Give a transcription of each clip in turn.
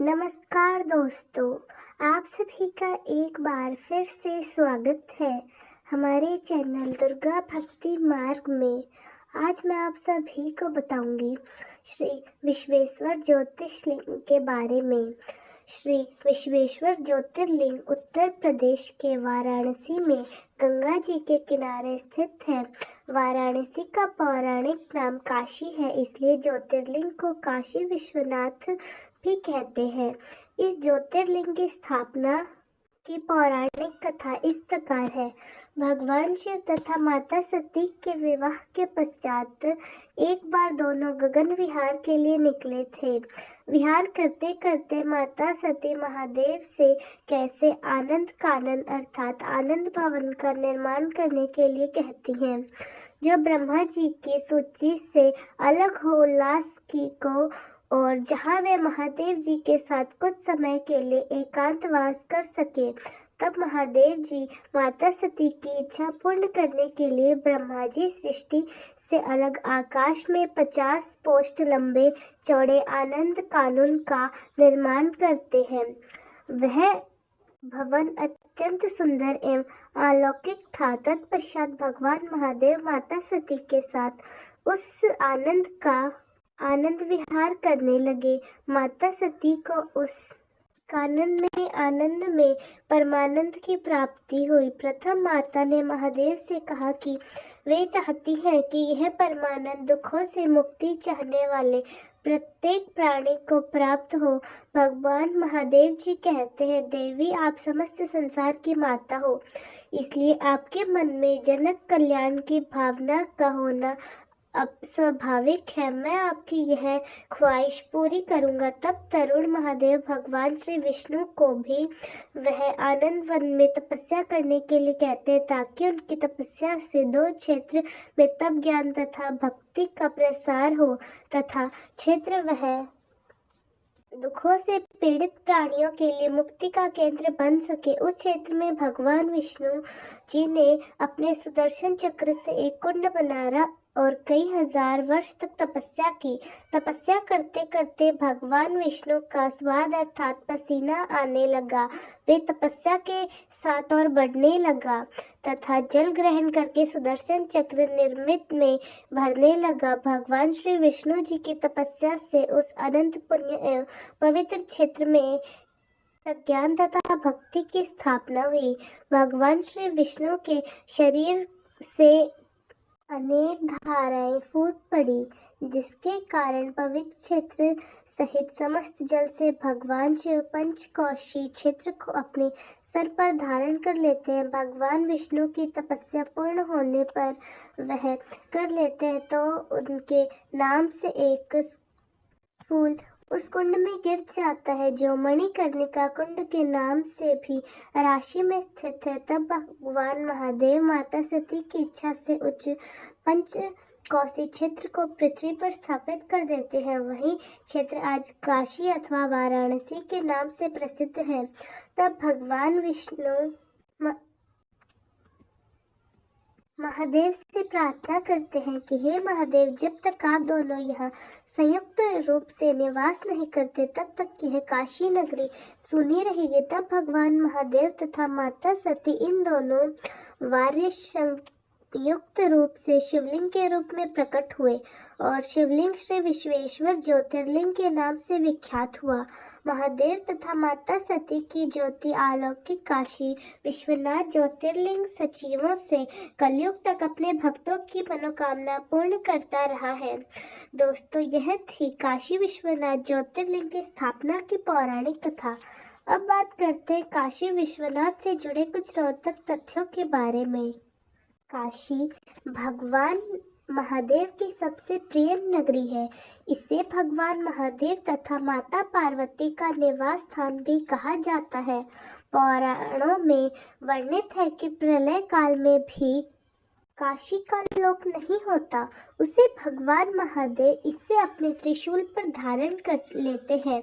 नमस्कार दोस्तों, आप सभी का एक बार फिर से स्वागत है हमारे चैनल दुर्गा भक्ति मार्ग में। आज मैं आप सभी को बताऊंगी श्री विश्वेश्वर ज्योतिर्लिंग के बारे में। श्री विश्वेश्वर ज्योतिर्लिंग उत्तर प्रदेश के वाराणसी में गंगा जी के किनारे स्थित है। वाराणसी का पौराणिक नाम काशी है, इसलिए ज्योतिर्लिंग को काशी विश्वनाथ भी कहते हैं। इस ज्योतिर्लिंग की स्थापना की पौराणिक कथा इस प्रकार है। भगवान शिव तथा माता सती के विवाह के पश्चात एक बार दोनों गगन विहार के लिए निकले थे। विहार करते करते माता सती महादेव से कैसे आनंद कानन अर्थात आनंद भवन का निर्माण करने के लिए कहती हैं, जो ब्रह्मा जी की सूची से अलग हो उल्लास की को और जहाँ वे महादेव जी के साथ कुछ समय के लिए एकांतवास कर सके। तब महादेव जी माता सती की इच्छा पूर्ण करने के लिए ब्रह्मा जी सृष्टि से अलग आकाश में 50 पोस्ट लंबे चौड़े आनंद कानून का निर्माण करते हैं। वह भवन अत्यंत सुंदर एवं अलौकिक था। तत्पश्चात भगवान महादेव माता सती के साथ उस आनंद विहार करने लगे। माता सती को उस आनंद में परमानंद की प्राप्ति हुई। प्रथम माता ने महादेव से कहा कि वे चाहती हैं कि यह परमानंद दुखों से मुक्ति चाहने वाले प्रत्येक प्राणी को प्राप्त हो। भगवान महादेव जी कहते हैं, देवी आप समस्त संसार की माता हो, इसलिए आपके मन में जनक कल्याण की भावना का होना अब स्वाभाविक है। मैं आपकी यह ख्वाहिश पूरी करूंगा। तब तरुण महादेव भगवान श्री विष्णु को भी वह आनंद वन में तपस्या करने के लिए कहते हैं, ताकि उनकी तपस्या से दो क्षेत्र में तप ज्ञान तथा भक्ति का प्रसार हो तथा क्षेत्र वह दुखों से पीड़ित प्राणियों के लिए मुक्ति का केंद्र बन सके। उस क्षेत्र में भगवान विष्णु जी ने अपने सुदर्शन चक्र से एक कुंड बनाया और कई हजार वर्ष तक तपस्या की। तपस्या करते करते भगवान विष्णु का स्वाद अर्थात पसीना आने लगा। वे तपस्या के साथ और बढ़ने लगा तथा जल ग्रहण करके सुदर्शन चक्र निर्मित में भरने लगा। भगवान श्री विष्णु जी की तपस्या से उस अनंत पुण्य एवं पवित्र क्षेत्र में ज्ञान तथा भक्ति की स्थापना हुई। भगवान श्री विष्णु के शरीर से अनेक धाराएं फूट पड़ी, जिसके कारण पवित्र क्षेत्र सहित समस्त जल से भगवान शिव पंचकोशी क्षेत्र को अपने सर पर धारण कर लेते हैं। भगवान विष्णु की तपस्या पूर्ण होने पर वह कर लेते हैं तो उनके नाम से एक फूल उस कुंड में गिर जाता है, जो मणिकर्णिका कुंड के नाम से भी राशि में स्थित है। तब भगवान महादेव माता सती की इच्छा से उच्च पंचकोशी क्षेत्र को पृथ्वी पर स्थापित कर देते हैं। वही क्षेत्र आज काशी अथवा वाराणसी के नाम से प्रसिद्ध है। तब भगवान विष्णु महादेव से प्रार्थना करते हैं कि हे महादेव, जब तक आप दोनों यहाँ संयुक्त रूप से निवास नहीं करते तब तक यह काशी नगरी सुनी रहेगी। तब भगवान महादेव तथा माता सती इन दोनों वार्य संयुक्त रूप से शिवलिंग के रूप में प्रकट हुए और शिवलिंग श्री विश्वेश्वर ज्योतिर्लिंग के नाम से विख्यात हुआ। महादेव तथा माता सती की ज्योति अलौकिक काशी विश्वनाथ ज्योतिर्लिंग सचिवों से कलयुग तक अपने भक्तों की मनोकामना पूर्ण करता रहा है। दोस्तों, यह थी काशी विश्वनाथ ज्योतिर्लिंग की स्थापना की पौराणिक कथा। अब बात करते हैं काशी विश्वनाथ से जुड़े कुछ रोचक तथ्यों के बारे में। काशी भगवान महादेव की सबसे प्रिय नगरी है। इसे भगवान महादेव तथा माता पार्वती का निवास स्थान भी कहा जाता है। पुराणों में वर्णित है कि प्रलय काल में भी काशी का लोक नहीं होता, उसे भगवान महादेव इससे अपने त्रिशूल पर धारण कर लेते हैं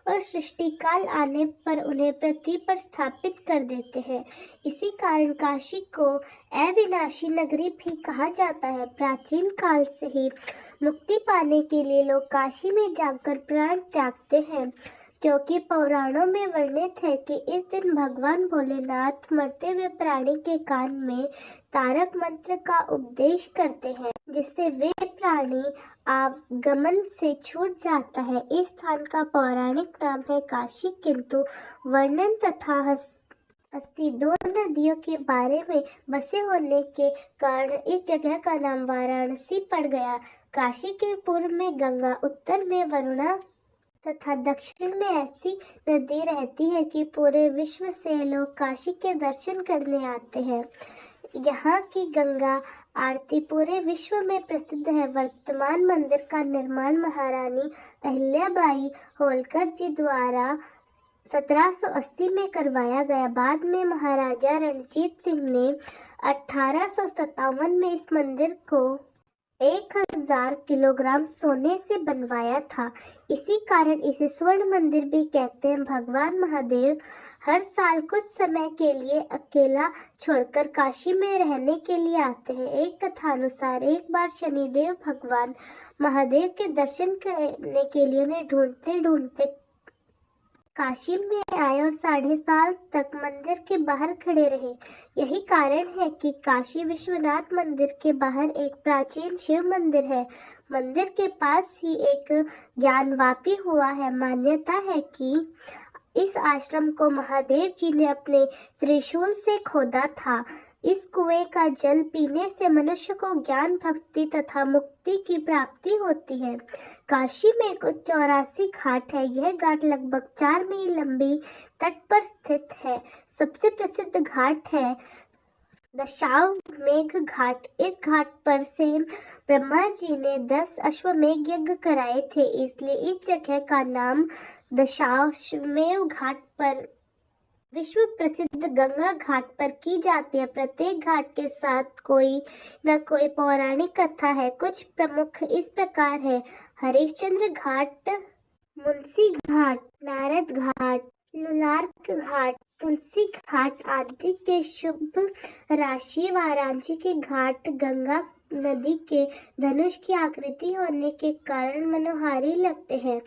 और सृष्टि काल आने पर उन्हें पृथ्वी पर स्थापित कर देते हैं। इसी कारण काशी को अविनाशी नगरी भी कहा जाता है। प्राचीन काल से ही मुक्ति पाने के लिए लोग काशी में जाकर प्राण त्यागते हैं। क्योंकि पुराणों में वर्णित है कि इस दिन भगवान भोलेनाथ मरते हुए प्राणी के कान में तारक मंत्र का उपदेश करते हैं, जिससे वे प्राणी आवागमन से छूट जाता है। इस स्थान का पौराणिक नाम है काशी, किंतु वर्णन तथा अस्सी दो नदियों के बारे में बसे होने के कारण इस जगह का नाम वाराणसी पड़ गया। काशी के पूर्व में गंगा, उत्तर में वरुणा तथा दक्षिण में ऐसी नदी रहती है कि पूरे विश्व से लोग काशी के दर्शन करने आते हैं। यहाँ की गंगा आरती पूरे विश्व में प्रसिद्ध है। वर्तमान मंदिर का निर्माण महारानी अहिल्याबाई होलकर जी द्वारा 1780 में करवाया गया। बाद में महाराजा रणजीत सिंह ने 1857 में इस मंदिर को 1000 किलोग्राम सोने से बनवाया था। इसी कारण इसे स्वर्ण मंदिर भी कहते हैं। भगवान महादेव हर साल कुछ समय के लिए अकेला छोड़कर काशी में रहने के लिए आते हैं। एक कथा अनुसार एक बार शनिदेव भगवान महादेव के दर्शन करने के लिए उन्हें ढूंढते ढूंढते काशी में आए और 6.5 साल तक मंदिर के बाहर खड़े रहे। यही कारण है कि काशी विश्वनाथ मंदिर के बाहर एक प्राचीन शिव मंदिर है। मंदिर के पास ही एक ज्ञानवापी हुआ है। मान्यता है कि इस आश्रम को महादेव जी ने अपने त्रिशूल से खोदा था। इस कुएं का जल पीने से मनुष्य को ज्ञान, भक्ति तथा मुक्ति की प्राप्ति होती है। काशी में कुल 84 घाट है। यह घाट लगभग 4 मील लंबी तट पर स्थित है। सबसे प्रसिद्ध घाट है दशाश्वमेध घाट। इस घाट पर से ब्रह्मा जी ने 10 अश्वमेध यज्ञ कराए थे, इसलिए इस जगह का नाम दशाश्वमेध घाट पर विश्व प्रसिद्ध गंगा घाट पर की जाती है। प्रत्येक घाट के साथ कोई न कोई पौराणिक कथा है। कुछ प्रमुख इस प्रकार है: हरिश्चंद्र घाट, मुंशी घाट, नारद घाट, लुलार्क घाट, तुलसी घाट आदि के शुभ राशि। वाराणसी के घाट गंगा नदी के धनुष की आकृति होने के कारण मनोहारी लगते हैं।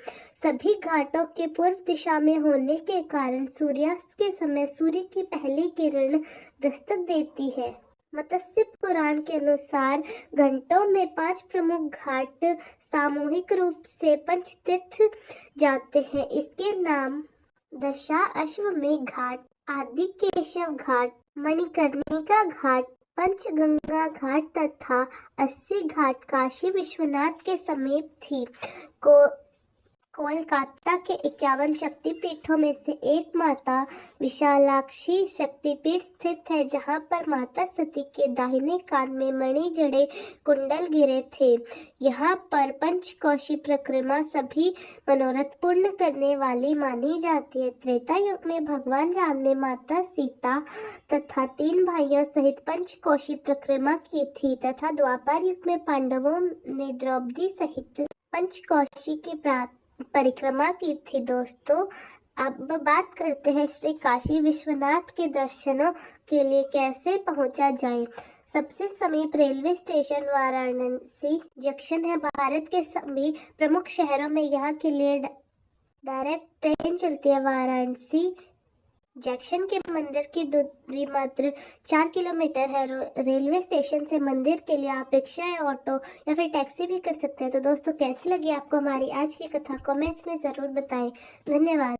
सभी घाटों के पूर्व दिशा में होने के कारण सूर्यास्त के समय सूर्य की पहली किरण दस्तक देती है। मत्स्य पुराण के अनुसार घाटों में 5 प्रमुख घाट सामूहिक रूप से पंचतीर्थ जाते हैं। इसके नाम दशाश्वमेध घाट, आदिकेशव घाट, मणिकर्णिका घाट, पंचगंगा घाट तथा 80 घाट। काशी विश्वनाथ के समीप थी। कोलकाता के 51 शक्तिपीठों में से एक माता विशालाक्षी शक्तिपीठ स्थित है, जहां पर माता सती के दाहिने कान में मणि जड़े कुंडल गिरे थे। यहां पर पंचकोशी परिक्रमा सभी मनोरथ पूर्ण करने वाली मानी जाती है। त्रेता युग में भगवान राम ने माता सीता तथा 3 भाइयों सहित पंचकोशी परिक्रमा की थी तथा द्वापर युग में पांडवों ने द्रौपदी सहित पंचकोशी की परिक्रमा की थी। दोस्तों, अब बात करते हैं श्री काशी विश्वनाथ के दर्शनों के लिए कैसे पहुंचा जाए। सबसे समीप रेलवे स्टेशन वाराणसी जंक्शन है। भारत के सभी प्रमुख शहरों में यहाँ के लिए डायरेक्ट ट्रेन चलती है। वाराणसी जंक्शन के मंदिर की दूरी मात्र 4 किलोमीटर है। रेलवे स्टेशन से मंदिर के लिए आप रिक्शा या ऑटो या फिर टैक्सी भी कर सकते हैं। तो दोस्तों, कैसी लगी आपको हमारी आज की कथा? कमेंट्स में ज़रूर बताएं। धन्यवाद।